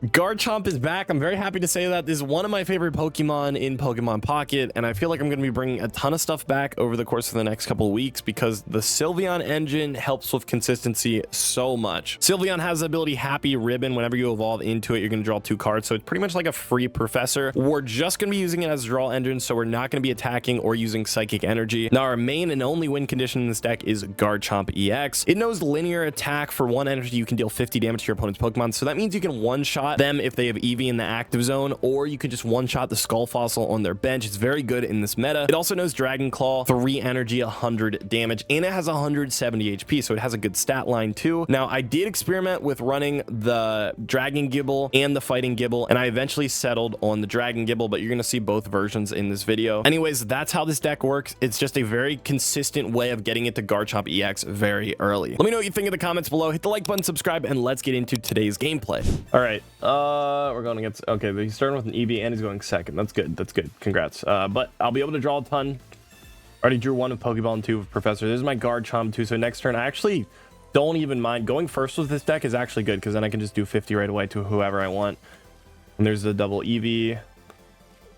Garchomp is back. I'm very happy to say that. This is one of my favorite Pokemon in Pokemon Pocket, and I feel like I'm going to be bringing a ton of stuff back over the course of the next couple of weeks because the Sylveon engine helps with consistency so much. Sylveon has the ability Happy Ribbon. Whenever you evolve into it, you're going to draw 2 cards, so it's pretty much like a free professor. We're just going to be using it as a draw engine, so we're not going to be attacking or using Psychic Energy. Now, our main and only win condition in this deck is Garchomp EX. It knows linear attack. For 1 energy, you can deal 50 damage to your opponent's Pokemon, so that means you can one-shot them if they have Eevee in the active zone, or you can just one-shot the Skull Fossil on their bench. It's very good in this meta. It also knows Dragon Claw, 3 energy, 100 damage, and it has 170 HP, so it has a good stat line too. Now, I did experiment with running the Dragon Gibble and the Fighting Gibble, and I eventually settled on the Dragon Gibble, but you're going to see both versions in this video. Anyways, that's how this deck works. It's just a very consistent way of getting into Garchomp EX very early. Let me know what you think in the comments below. Hit the like button, subscribe, and let's get into today's gameplay. All right, we're going against, okay, he's starting with an Eevee and he's going second. That's good. That's good. Congrats. But I'll be able to draw a ton. Already drew 1 with Pokeball and 2 with Professor. This is my Garchomp too. So next turn, I actually don't even mind. Going first with this deck is actually good because then I can just do 50 right away to whoever I want. And there's the double Eevee.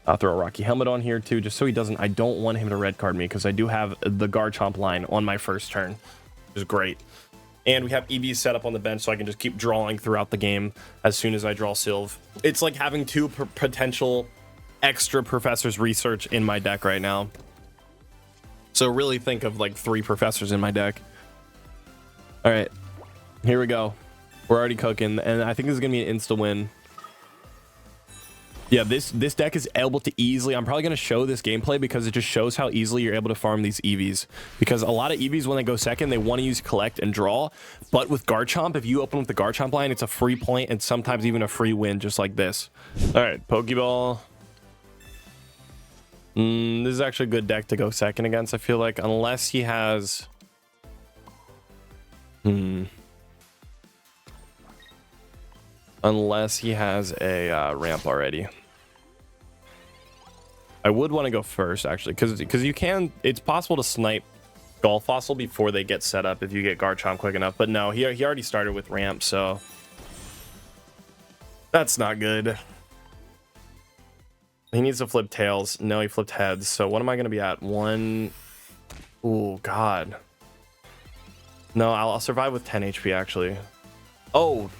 I'll throw a Rocky Helmet on here too, just so he doesn't, I don't want him to red card me because I do have the Garchomp line on my first turn, which is great. And we have EVs set up on the bench, so I can just keep drawing throughout the game as soon as I draw Sylve. It's like having 2 potential extra Professors research in my deck right now. So really think of like 3 Professors in my deck. All right, here we go. We're already cooking, and I think this is going to be an insta-win. Yeah, this deck is able to easily, I'm probably going to show this gameplay because it just shows how easily you're able to farm these EVs. Because a lot of EVs, when they go second, they want to use collect and draw. But with Garchomp, if you open with the Garchomp line, it's a free point and sometimes even a free win, just like this. All right, Pokeball. This is actually a good deck to go second against, I feel like, unless he has... Unless he has a ramp already. I would want to go first, actually, because you can, it's possible to snipe Skull Fossil before they get set up if you get Garchomp quick enough. But no, he already started with ramp, so that's not good. He needs to flip tails. No, he flipped heads. So what am I going to be at? 1. Oh, God. No, I'll survive with 10 HP, actually. Oh.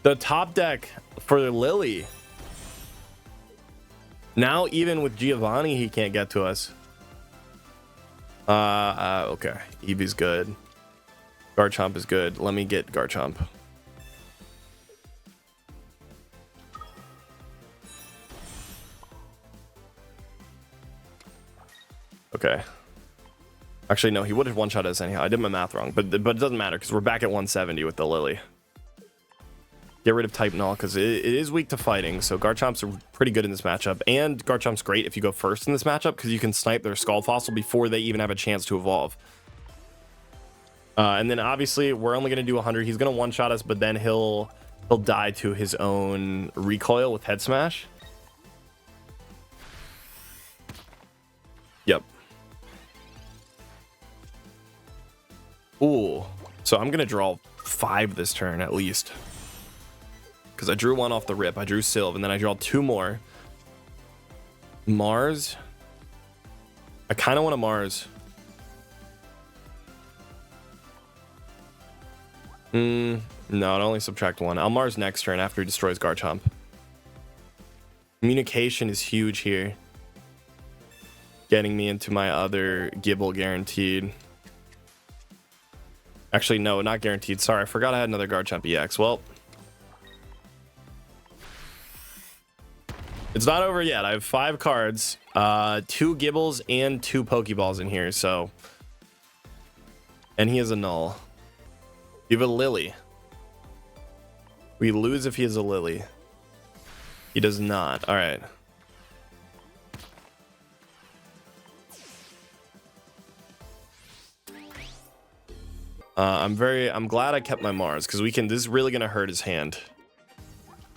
The top deck for Lily. Now, even with Giovanni, he can't get to us. Okay. Eevee's good. Garchomp is good. Let me get Garchomp. Okay. Actually, no, he would have one-shot us anyhow. I did my math wrong, but it doesn't matter because we're back at 170 with the Lily. Get rid of Type Null because it is weak to fighting, so Garchomp's pretty good in this matchup. And Garchomp's great if you go first in this matchup because you can snipe their Skull Fossil before they even have a chance to evolve. And then obviously we're only going to do 100. He's going to one-shot us, but then he'll die to his own recoil with Head Smash. Yep. Ooh. So I'm going to draw 5 this turn at least. Because I drew 1 off the rip. I drew Sylve, and then I draw 2 more. Mars. I kind of want a Mars. No, it only subtract 1. I'll Mars next turn after he destroys Garchomp. Communication is huge here. Getting me into my other Gibble guaranteed. Actually, no, not guaranteed. Sorry, I forgot I had another Garchomp EX. Well... It's not over yet. I have 5 cards, 2 Gibbles and 2 Pokeballs in here, so. And he has a Null. You have a Lily. We lose if he has a Lily. He does not. All right. I'm glad I kept my Mars because this is really gonna hurt his hand.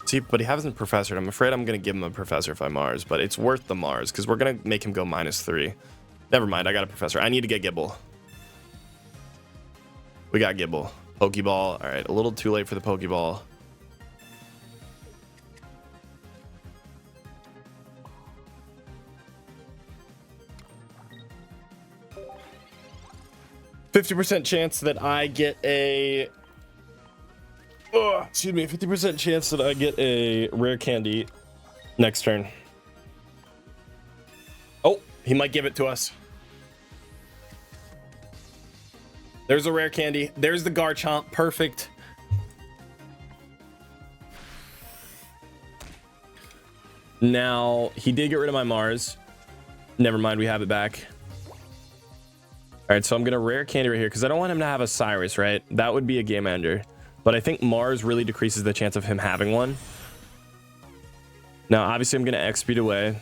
See, but he hasn't Professored. I'm afraid I'm going to give him a Professor if I Mars, but it's worth the Mars because we're going to make him go -3. Never mind, I got a Professor. I need to get Gibble. We got Gibble. Pokeball. All right, a little too late for the Pokeball. 50% chance that I get a... Oh, excuse me, 50% chance that I get a rare candy next turn. Oh, he might give it to us. There's a rare candy. There's the Garchomp. Perfect. Now, he did get rid of my Mars. Never mind, we have it back. All right, so I'm going to rare candy right here because I don't want him to have a Cyrus, right? That would be a game ender. But I think Mars really decreases the chance of him having one. Now, obviously, I'm going to X-Speed away.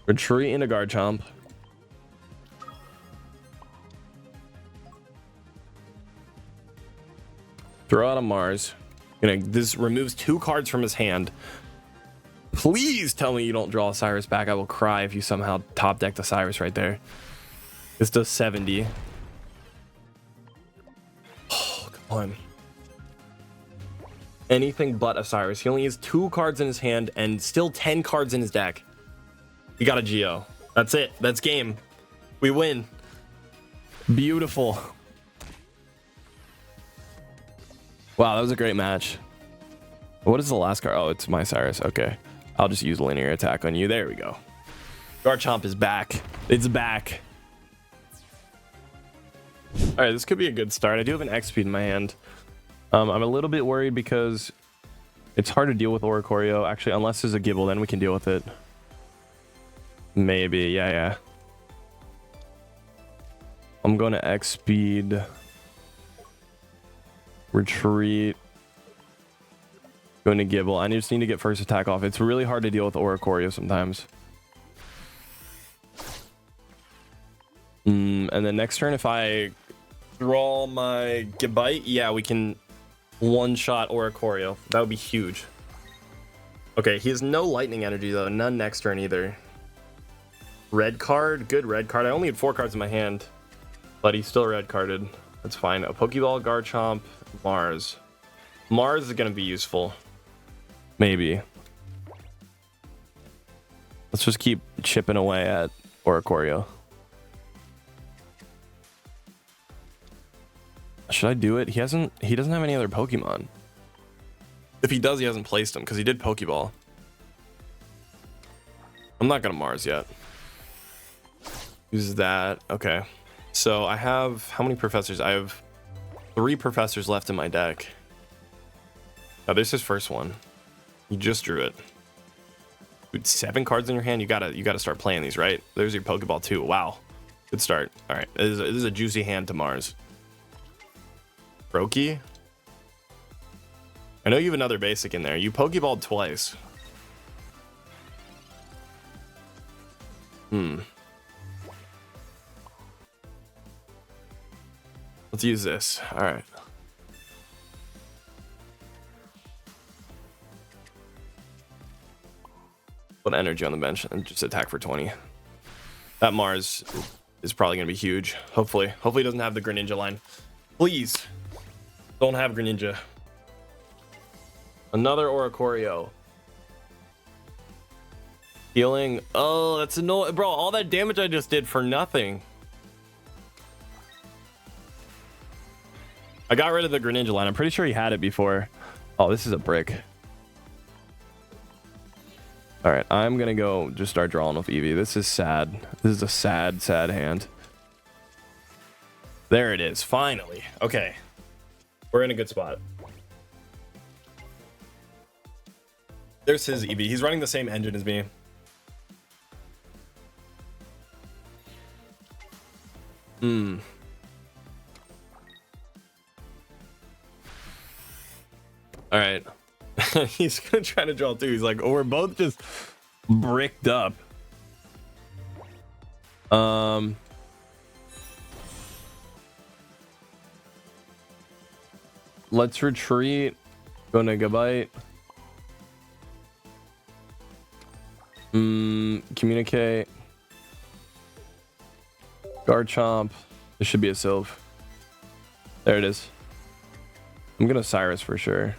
Retreat into Garchomp. Throw out a Mars. This removes 2 cards from his hand. Please tell me you don't draw a Cyrus back. I will cry if you somehow top deck the Cyrus right there. This does 70. Oh, come on. Anything but a Cyrus. He only has 2 cards in his hand and still 10 cards in his deck. He got a Geo. That's it. That's game. We win. Beautiful. Wow, that was a great match. What is the last card? Oh, it's my Cyrus. Okay. I'll just use linear attack on you. There we go. Garchomp is back. It's back. All right, this could be a good start. I do have an X-Speed in my hand. I'm a little bit worried because it's hard to deal with Oricorio. Actually, unless there's a Gibble, then we can deal with it. Maybe. Yeah. I'm going to X-Speed. Retreat. Going to Gibble. I just need to get first attack off. It's really hard to deal with Oricorio sometimes. And then next turn, if I draw my Gibite, yeah, we can one-shot Oricorio. That would be huge. Okay, he has no lightning energy, though. None next turn either. Red card. Good red card. I only had 4 cards in my hand, but he's still red carded. That's fine. A Pokeball, Garchomp, Mars. Mars is going to be useful. Maybe. Let's just keep chipping away at Oricorio. Should I do it? He doesn't have any other Pokemon. If he does, he hasn't placed him because he did Pokeball. I'm not going to Mars yet. Use that. Okay. So I have how many professors? I have 3 professors left in my deck. Oh, this is his first one. You just drew it. Dude, 7 cards in your hand. You gotta start playing these, right? There's your Pokeball too. Wow, good start. All right, this is a juicy hand to Mars. Brokey. I know you have another basic in there. You Pokeballed twice. Let's use this. All right. Put energy on the bench and just attack for 20. That Mars is probably going to be huge. Hopefully it doesn't have the Greninja line. Please don't have Greninja. Another Oricorio. Healing. Oh, that's annoying. Bro, all that damage I just did for nothing. I got rid of the Greninja line. I'm pretty sure he had it before. Oh, this is a brick. All right, I'm going to go just start drawing with Eevee. This is sad. This is a sad, sad hand. There it is, finally. Okay, we're in a good spot. There's his Eevee. He's running the same engine as me. All right. He's gonna try to draw 2. He's like, oh, we're both just bricked up. Let's retreat. Go to Gabite. Communicate. Garchomp. This should be a Sylph. There it is. I'm gonna Cyrus for sure.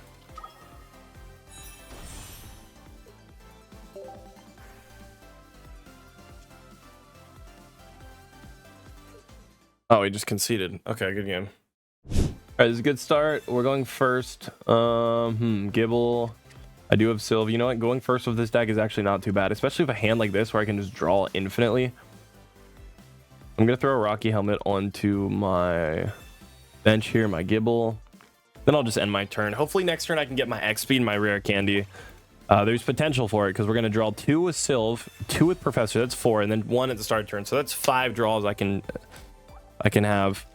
Oh, he just conceded. Okay, good game. All right, this is a good start. We're going first. Gibble. I do have Sylve. You know what? Going first with this deck is actually not too bad, especially with a hand like this where I can just draw infinitely. I'm going to throw a Rocky Helmet onto my bench here, my Gibble. Then I'll just end my turn. Hopefully next turn I can get my X speed and my rare candy. There's potential for it because we're going to draw 2 with Sylve, 2 with Professor. That's 4, and then 1 at the start of turn. So that's 5 draws I can have.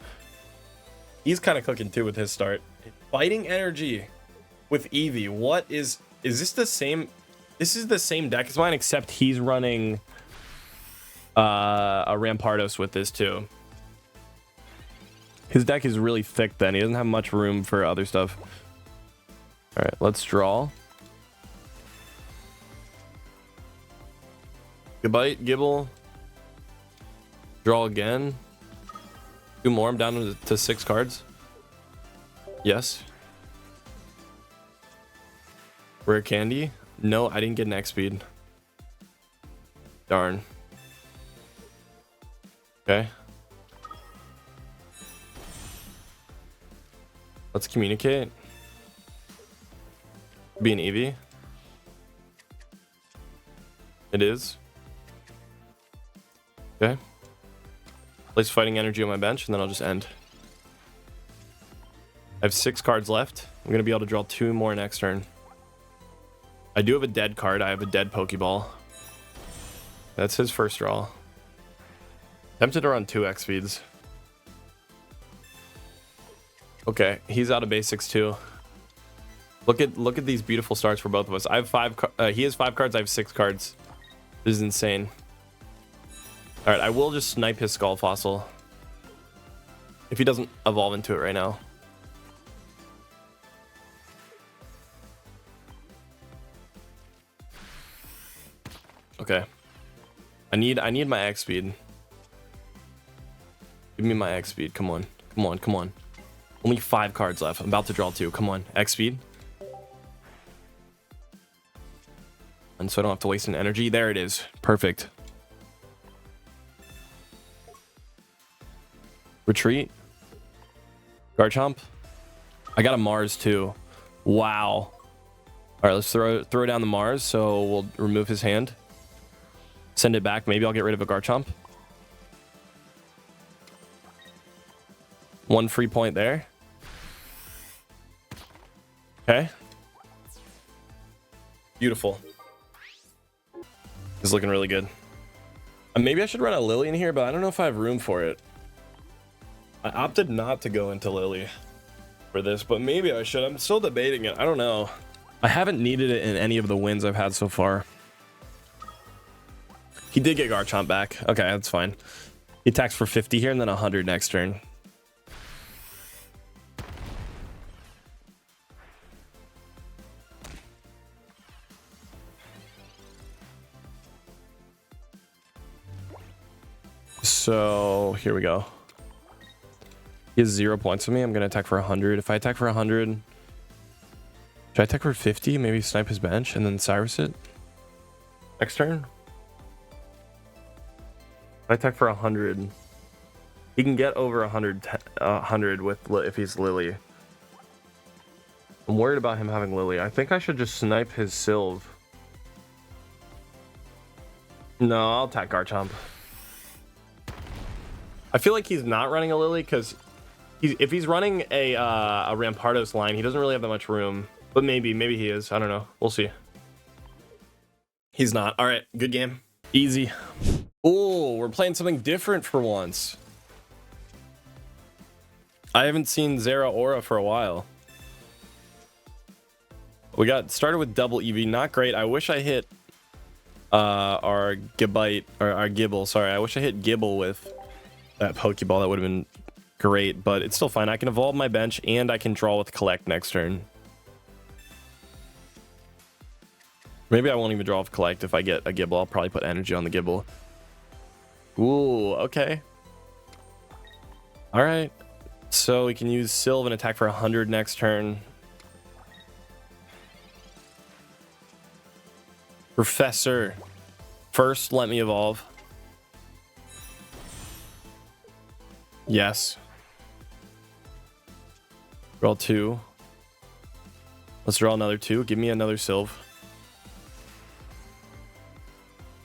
He's kind of cooking too with his start. Fighting Energy with Eevee. What is this the same? This is the same deck as mine, except he's running a Rampardos with this too. His deck is really thick then. He doesn't have much room for other stuff. All right, let's draw. Goodbye, Gibble. Draw again. 2 more. I'm down to 6 cards. Yes. Rare candy. No, I didn't get an X speed. Darn. Okay. Let's communicate. Be an Eevee. It is. Okay. Place Fighting Energy on my bench, and then I'll just end. I have 6 cards left. I'm going to be able to draw 2 more next turn. I do have a dead card. I have a dead Pokeball. That's his first draw. Tempted to run 2 X speeds. Okay, he's out of basics too. Look at these beautiful starts for both of us. I have 5. He has 5 cards. I have 6 cards. This is insane. All right, I will just snipe his Skull Fossil if he doesn't evolve into it right now. Okay. I need my X speed. Give me my X speed. Come on. Come on. Come on. Only 5 cards left. I'm about to draw 2. Come on. X speed. And so I don't have to waste an energy. There it is. Perfect. Retreat. Garchomp. I got a Mars too. Wow. All right, let's throw down the Mars. So we'll remove his hand. Send it back. Maybe I'll get rid of a Garchomp. 1 free point there. Okay. Beautiful. This is looking really good. Maybe I should run a Lily in here, but I don't know if I have room for it. I opted not to go into Lily for this, but maybe I should. I'm still debating it. I don't know. I haven't needed it in any of the wins I've had so far. He did get Garchomp back. Okay, that's fine. He attacks for 50 here and then 100 next turn. So here we go. He has 0 points on me. I'm going to attack for 100. If I attack for 100, should I attack for 50? Maybe snipe his bench and then Cyrus it next turn. If I attack for 100, he can get over 100 with if he's Lily. I'm worried about him having Lily. I think I should just snipe his Sylve. No, I'll attack Garchomp. I feel like he's not running a Lily because if he's running a Rampardos line, he doesn't really have that much room. But maybe he is. I don't know. We'll see. He's not. All right, good game. Easy. Oh, we're playing something different for once. I haven't seen Zera Aura for a while. We got started with double EV. Not great. I wish I hit our Gibite or our Gibble. Sorry, I wish I hit Gibble with that Pokeball. That would have been great, but it's still fine. I can evolve my bench and I can draw with Collect next turn. Maybe I won't even draw with Collect. If I get a Gibble, I'll probably put energy on the Gibble. Ooh, okay. All right. So we can use Sylve and attack for 100 next turn. Professor. First, let me evolve. Yes. Draw 2. Let's draw another 2. Give me another Sylve.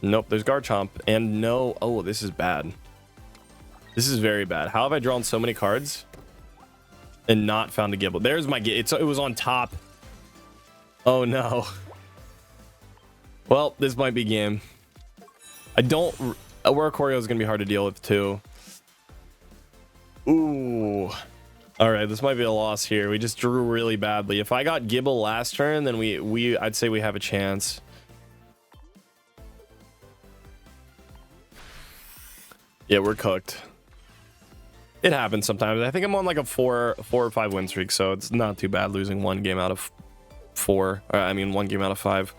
Nope, there's Garchomp. And no... Oh, this is bad. This is very bad. How have I drawn so many cards and not found a Gible? There's my... It was on top. Oh, no. Well, this might be game. I don't... Oricorio is going to be hard to deal with, too. Ooh. All right, this might be a loss here. We just drew really badly. If I got Gible last turn, then I'd say we have a chance. Yeah, we're cooked. It happens sometimes. I think I'm on like a four or five win streak, so it's not too bad losing one game out of 4. I mean, one game out of 5.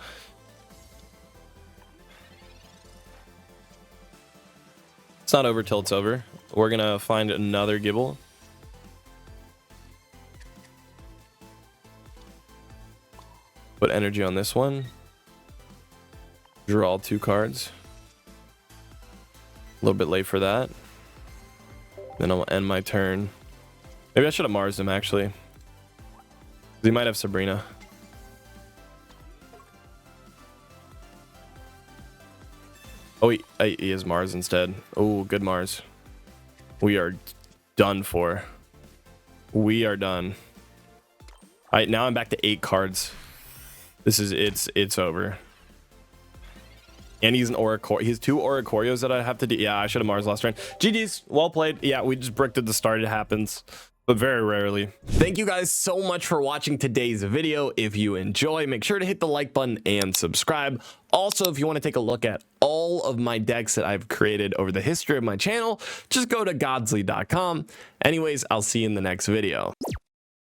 It's not over till it's over. We're gonna find another Gible. Put energy on this one. Draw 2 cards. A little bit late for that. Then I'll end my turn. Maybe I should have Marsed him, actually. He might have Sabrina. Oh, he has Mars instead. Oh, good Mars. We are done for. We are done. All right, now I'm back to 8 cards. This is it's over. And he's an Oricorio. He's 2 Oricorios that I have to do. Yeah, I should have Mars last turn. GG's, well played. Yeah, we just bricked at the start. It happens, but very rarely. Thank you guys so much for watching today's video. If you enjoy, make sure to hit the like button and subscribe. Also, if you want to take a look at all of my decks that I've created over the history of my channel, just go to Godzly.com. Anyways, I'll see you in the next video.